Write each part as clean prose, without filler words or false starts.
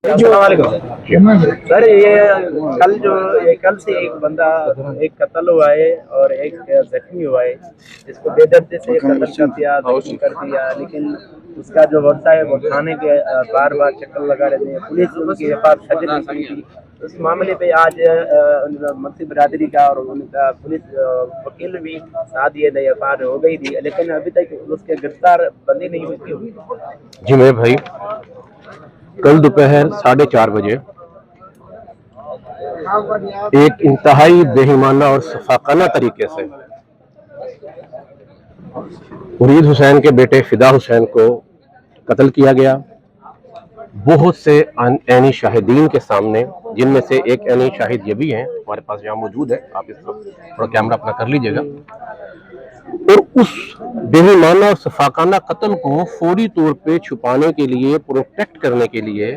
Sir ये कल से एक बंदा एक कत्ल हुआ है और एक जख्मी हुआ है। इसको बेदर्दी से कत्ल कर दिया, जख्मी कर दिया, लेकिन उसका जो वर्षा है वो थाने के बार बार चक्कर लगा रहे थे। पुलिस उनके पास खर्च नहीं की थी। उस मामले पे आज मक्सी बिरादरी का और उनका पुलिस वकील भी साथ दिए थे, एफआईआर हो गई थी, लेकिन अभी तक उसके गिरफ्तार बंदी नहीं हुई थी। जी मेरे भाई, कल दोपहर 4:30 बजे एक इंतहाई बेईमाना और सफाकाना तरीके से मुरीद हुसैन के बेटे फिदा हुसैन को कत्ल किया गया। बहुत से ऐनी शाहिदीन के सामने, जिनमें से एक ऐनी शाहिद ये भी हैं, हमारे पास यहाँ मौजूद है, आप इस वक्त थोड़ा कैमरा अपना कर लीजिएगा। और उस बेईमाना और सफाकाना कत्ल को फौरी तौर पे छुपाने के लिए, प्रोटेक्ट करने के लिए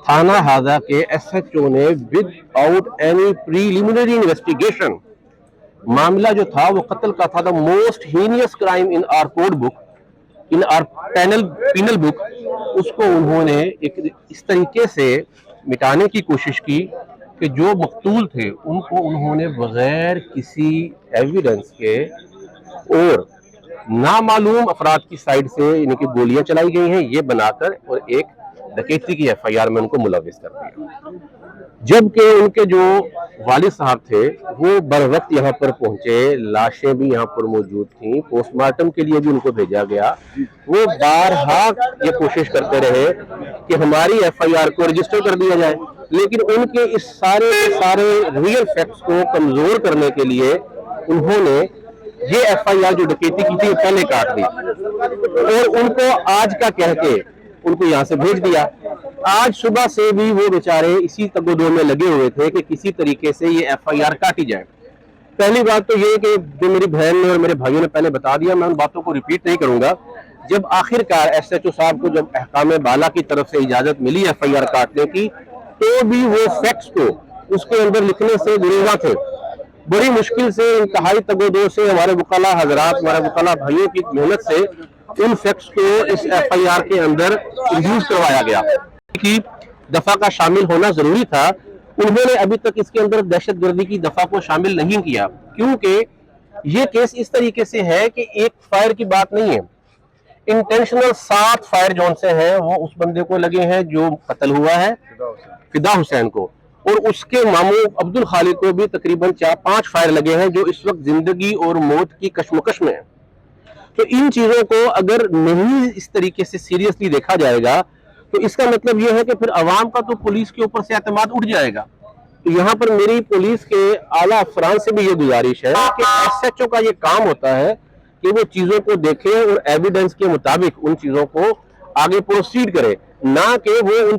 थाना हाजा के एसएचओ ने without any preliminary investigation, मामला जो था वो कत्ल का था, the most heinous crime in our code book, in our penal book, उसको उन्होंने एक इस तरीके से मिटाने की कोशिश की कि जो मकतूल थे उनको उन्होंने बगैर किसी एविडेंस के और नामालूम अफराद की साइड से इनकी गोलियां चलाई गई हैं ये बनाकर और एक डकैती की एफआईआर में उनको मुलविस कर दिया। जबकि उनके जो वालिद साहब थे वो बर वक्त यहाँ पर पहुंचे, लाशें भी यहाँ पर मौजूद थी, पोस्टमार्टम के लिए भी उनको भेजा गया। वो बारहा ये कोशिश करते रहे कि हमारी एफआईआर को रजिस्टर कर दिया जाए, लेकिन उनके इस सारे के सारे रियल फैक्ट्स को कमजोर करने के लिए उन्होंने ये एफआईआर जो डकैती की थी पहले काट दी और उनको आज का कह के उनको यहाँ से भेज दिया। आज सुबह से भी वो बेचारे इसी तगोदो में लगे हुए थे कि किसी तरीके से ये एफआईआर काटी जाए। पहली बात तो ये कि जो मेरी बहन ने और मेरे भाइयों ने पहले बता दिया, मैं उन बातों को रिपीट नहीं करूंगा। जब आखिरकार एसएचओ साहब को जब अहकाम बाला की तरफ से इजाजत मिली एफआईआर काटने की, तो भी वो फैक्ट्स को उसके अंदर लिखने से गुरेजा थे। बड़ी मुश्किल से, इंतहाई तगोदो से हमारे वकाला हजरात, हमारे वकाला भाइयों की मेहनत से उन फैक्ट्स को इस एफआईआर के अंदर इंट्रोड्यूस करवाया गया कि दफा का शामिल होना जरूरी था। उन्होंने अभी तक इसके अंदर दहशतगर्दी की दफा को शामिल नहीं किया, क्योंकि ये केस इस तरीके से है कि एक फायर की बात नहीं है, इंटेंशनल 7 फायर जोन से हैं वो उस बंदे को लगे हैं जो कत्ल हुआ है, फिदा हुसैन को, और उसके मामू अब्दुल खालिक को भी तकरीबन 4-5 फायर लगे हैं जो इस वक्त जिंदगी और मौत की कशमकश में है। तो इन चीजों को अगर नहीं इस तरीके से सीरियसली देखा जाएगा तो इसका मतलब यह है कि फिर अवाम का तो पुलिस के ऊपर से एतमाद उठ जाएगा। तो यहाँ पर मेरी पुलिस के आला अफसरान से भी ये गुजारिश है कि एसएचओ का ये काम होता है कि वो चीजों को देखे और एविडेंस के मुताबिक उन चीजों को आगे प्रोसीड करे, ना कि वो उन